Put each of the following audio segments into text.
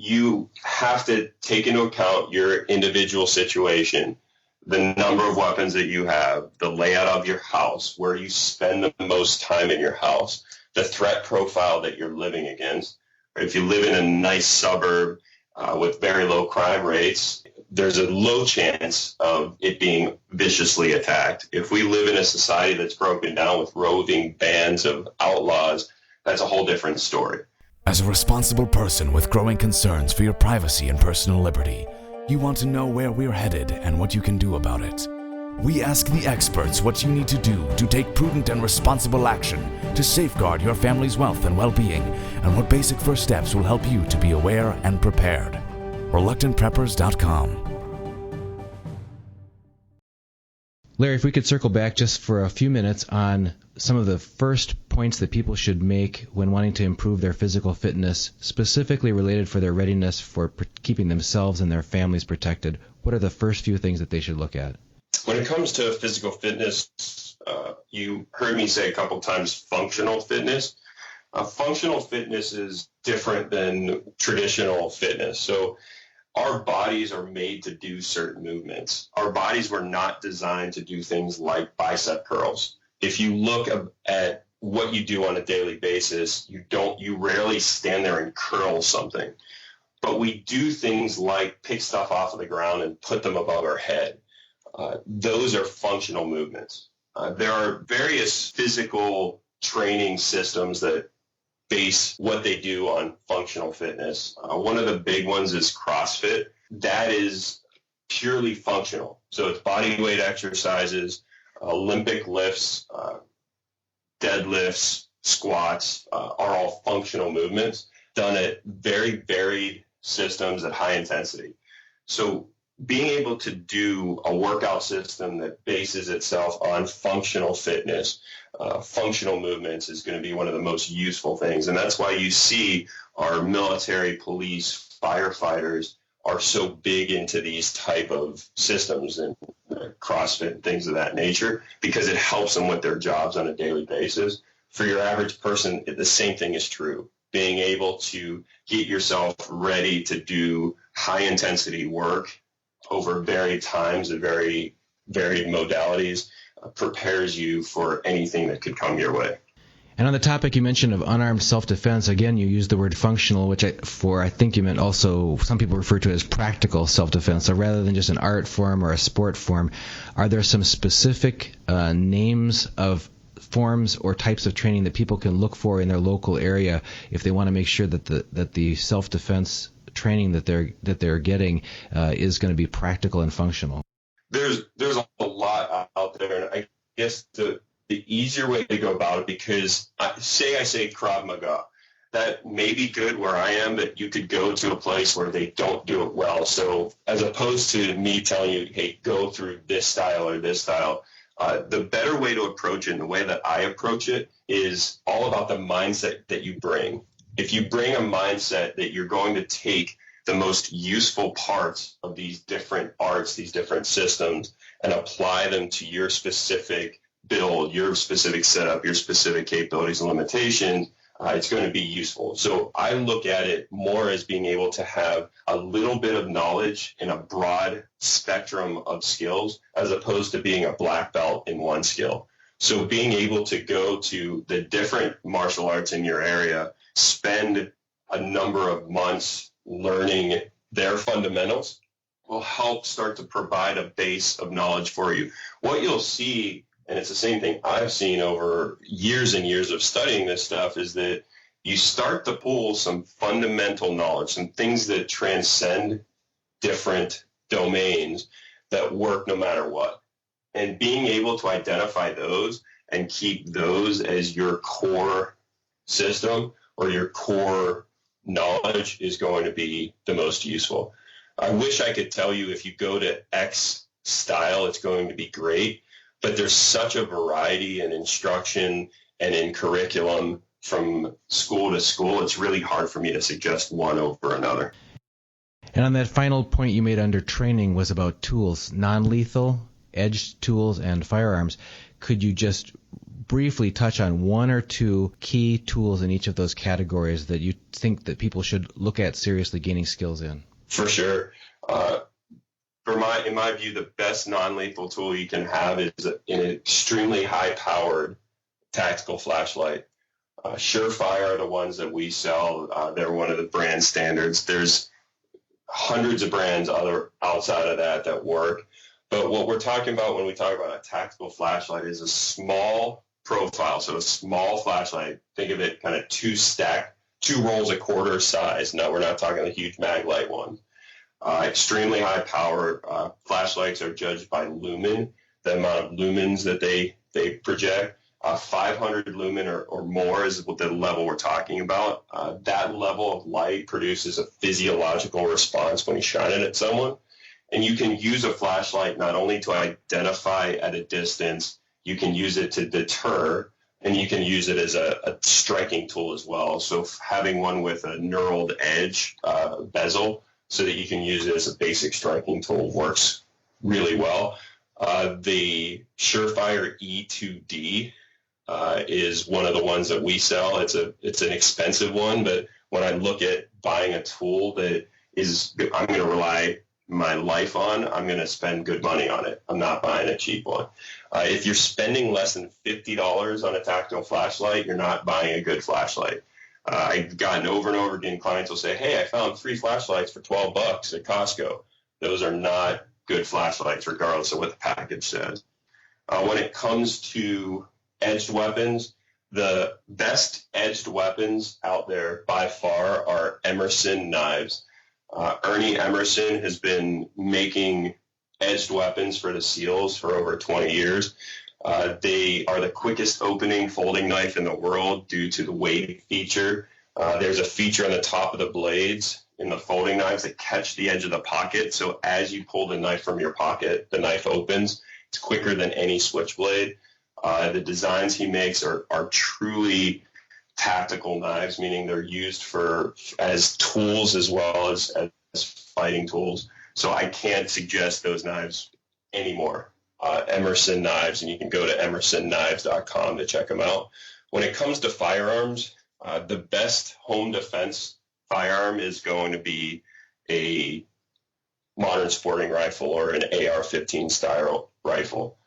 you have to take into account your individual situation, the number of weapons that you have, the layout of your house, where you spend the most time in your house, the threat profile that you're living against. If you live in a nice suburb with very low crime rates, there's a low chance of it being viciously attacked. If we live in a society that's broken down with roving bands of outlaws, that's a whole different story. As a responsible person with growing concerns for your privacy and personal liberty, you want to know where we're headed and what you can do about it. We ask the experts what you need to do to take prudent and responsible action to safeguard your family's wealth and well-being, and what basic first steps will help you to be aware and prepared. ReluctantPreppers.com. Larry, if we could circle back just for a few minutes on some of the first points that people should make when wanting to improve their physical fitness, specifically related for their readiness for keeping themselves and their families protected. What are the first few things that they should look at? When it comes to physical fitness, you heard me say a couple times functional fitness. Functional fitness is different than traditional fitness. So our bodies are made to do certain movements. Our bodies were not designed to do things like bicep curls. If you look at what you do on a daily basis, you rarely stand there and curl something. But we do things like pick stuff off of the ground and put them above our head. Those are functional movements. There are various physical training systems that base what they do on functional fitness. One of the big ones is CrossFit. That is purely functional. So it's body weight exercises, Olympic lifts, deadlifts, squats are all functional movements done at very varied systems at high intensity. So being able to do a workout system that bases itself on functional fitness, functional movements is going to be one of the most useful things. And that's why you see our military, police, firefighters are so big into these type of systems and CrossFit and things of that nature, because it helps them with their jobs on a daily basis. For your average person, the same thing is true. Being able to get yourself ready to do high intensity work over varied times and very varied modalities prepares you for anything that could come your way. And on the topic you mentioned of unarmed self-defense, again, you used the word functional, which I think you meant also, some people refer to it as practical self-defense. So rather than just an art form or a sport form, are there some specific names of forms or types of training that people can look for in their local area if they want to make sure that the self-defense training that they're getting is going to be practical and functional? There's a lot out there, and I guess the easier way to go about it, because I say Krav Maga, that may be good where I am, but you could go to a place where they don't do it well. So as opposed to me telling you, hey, go through this style or this style, the better way to approach it, and the way that I approach it, is all about the mindset that you bring. If you bring a mindset that you're going to take the most useful parts of these different arts, these different systems, and apply them to your specific build, your specific setup, your specific capabilities and limitations, it's going to be useful. So I look at it more as being able to have a little bit of knowledge in a broad spectrum of skills, as opposed to being a black belt in one skill. So being able to go to the different martial arts in your area, spend a number of months learning their fundamentals, will help start to provide a base of knowledge for you. What you'll see, and it's the same thing I've seen over years and years of studying this stuff, is that you start to pull some fundamental knowledge, some things that transcend different domains that work no matter what. And being able to identify those and keep those as your core system or your core knowledge is going to be the most useful. I wish I could tell you if you go to X style, it's going to be great, but there's such a variety in instruction and in curriculum from school to school, it's really hard for me to suggest one over another. And on that final point you made under training was about tools, non-lethal, edged tools, and firearms. Could you just briefly touch on one or two key tools in each of those categories that you think that people should look at seriously gaining skills in? For sure. In my view, the best non-lethal tool you can have is an extremely high-powered tactical flashlight. Surefire are the ones that we sell. They're one of the brand standards. There's hundreds of brands outside of that work. But what we're talking about when we talk about a tactical flashlight is a small profile. So a small flashlight, think of it kind of two rolls a quarter size. No, we're not talking the huge mag light one. Extremely high power. Flashlights are judged by lumen, the amount of lumens that they project. 500 lumen or more is the level we're talking about. That level of light produces a physiological response when you shine it at someone. And you can use a flashlight not only to identify at a distance, you can use it to deter, and you can use it as a striking tool as well. So having one with a knurled edge bezel so that you can use it as a basic striking tool works really well. The Surefire E2D is one of the ones that we sell. It's an expensive one, but when I look at buying a tool that I'm going to rely my life on, I'm going to spend good money on it. I'm not buying a cheap one. If you're spending less than $50 on a tactical flashlight, you're not buying a good flashlight. I've gotten over and over again, clients will say, hey, I found 3 flashlights for $12 at Costco. Those are not good flashlights, regardless of what the package says. When it comes to edged weapons, the best edged weapons out there by far are Emerson knives. Ernie Emerson has been making edged weapons for the SEALs for over 20 years. They are the quickest opening folding knife in the world due to the weight feature. There's a feature on the top of the blades in the folding knives that catch the edge of the pocket. So as you pull the knife from your pocket, the knife opens. It's quicker than any switchblade. The designs he makes are truly tactical knives, meaning they're used as tools as well as fighting tools. So I can't suggest those knives anymore. Emerson knives, and you can go to emersonKnives.com to check them out. When it comes to firearms, the best home defense firearm is going to be a modern sporting rifle or an AR-15 style rifle.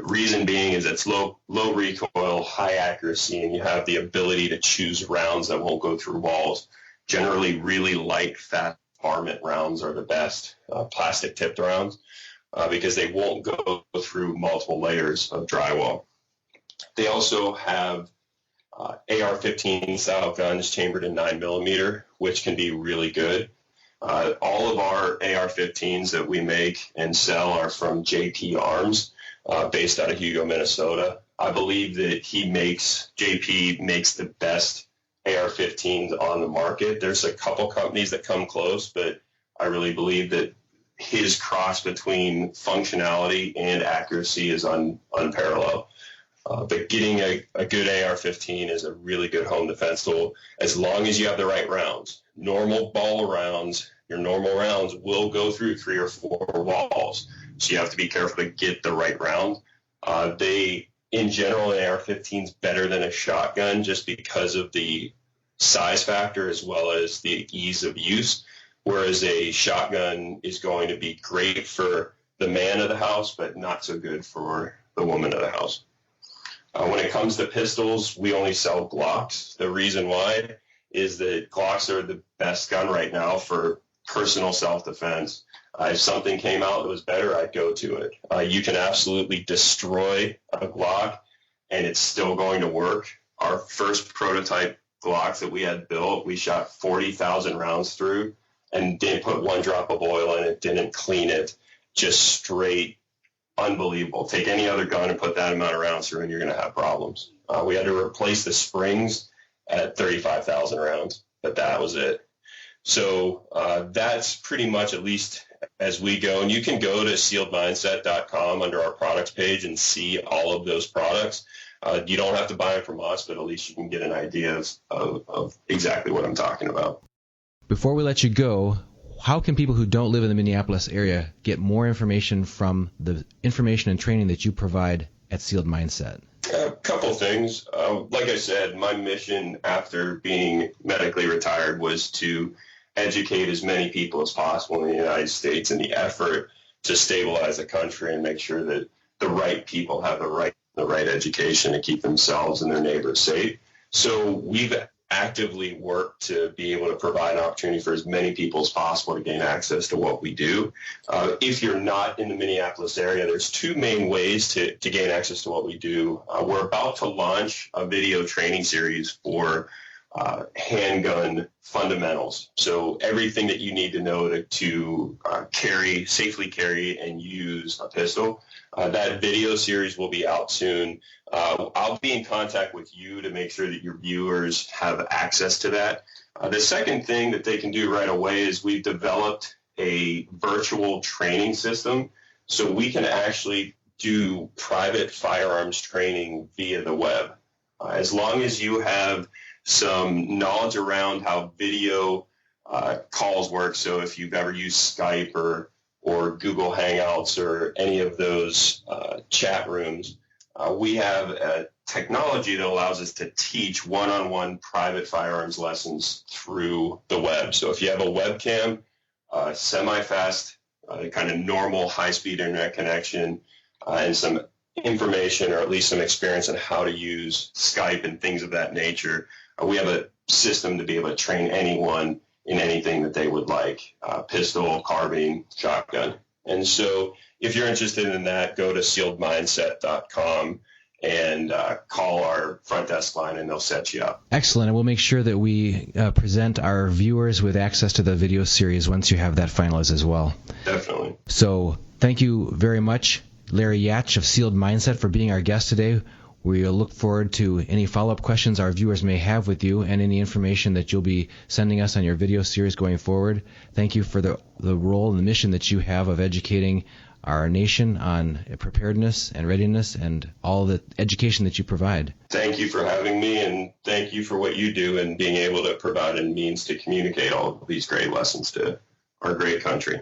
Reason being is it's low recoil, high accuracy, and you have the ability to choose rounds that won't go through walls. Generally, really light, fat varmint rounds are the best, plastic tipped rounds, because they won't go through multiple layers of drywall. They also have AR-15 style guns chambered in 9mm, which can be really good. All of our AR-15s that we make and sell are from JP Arms, based out of Hugo, Minnesota. I believe that JP makes the best AR-15s on the market. There's a couple companies that come close, but I really believe that his cross between functionality and accuracy is unparalleled. But getting a good AR-15 is a really good home defense tool as long as you have the right rounds. Normal ball rounds, your normal rounds will go through 3 or 4 walls. So you have to be careful to get the right round. In general, an AR-15 is better than a shotgun just because of the size factor as well as the ease of use, whereas a shotgun is going to be great for the man of the house, but not so good for the woman of the house. When it comes to pistols, we only sell Glocks. The reason why is that Glocks are the best gun right now for personal self-defense. If something came out that was better, I'd go to it. You can absolutely destroy a Glock, and it's still going to work. Our first prototype Glocks that we had built, we shot 40,000 rounds through and didn't put 1 drop of oil in it, didn't clean it, just straight unbelievable. Take any other gun and put that amount of rounds through, and you're going to have problems. We had to replace the springs at 35,000 rounds, but that was it. So that's pretty much at least as we go. And you can go to sealedmindset.com under our products page and see all of those products. You don't have to buy them from us, but at least you can get an idea of exactly what I'm talking about. Before we let you go, how can people who don't live in the Minneapolis area get more information from the information and training that you provide at Sealed Mindset? A couple couple things. Like I said, my mission after being medically retired was to educate as many people as possible in the United States in the effort to stabilize the country and make sure that the right people have the right education to keep themselves and their neighbors safe. So we've actively worked to be able to provide an opportunity for as many people as possible to gain access to what we do. If you're not in the Minneapolis area, there's two main ways to gain access to what we do. We're about to launch a video training series for handgun fundamentals. So everything that you need to know to safely carry and use a pistol. That video series will be out soon. I'll be in contact with you to make sure that your viewers have access to that. The second thing that they can do right away is we've developed a virtual training system, so we can actually do private firearms training via the web. As long as you have some knowledge around how video calls work, so if you've ever used Skype or Google Hangouts or any of those chat rooms, we have a technology that allows us to teach one-on-one private firearms lessons through the web. So if you have a webcam, semi-fast, kind of normal high-speed internet connection, and some information or at least some experience on how to use Skype and things of that nature, we have a system to be able to train anyone in anything that they would like, pistol, carbine, shotgun. And so if you're interested in that, go to sealedmindset.com and call our front desk line and they'll set you up. Excellent. And we'll make sure that we present our viewers with access to the video series once you have that finalized as well. Definitely. So thank you very much, Larry Yatch of Sealed Mindset, for being our guest today. We look forward to any follow-up questions our viewers may have with you and any information that you'll be sending us on your video series going forward. Thank you for the role and the mission that you have of educating our nation on preparedness and readiness and all the education that you provide. Thank you for having me, and thank you for what you do and being able to provide a means to communicate all of these great lessons to our great country.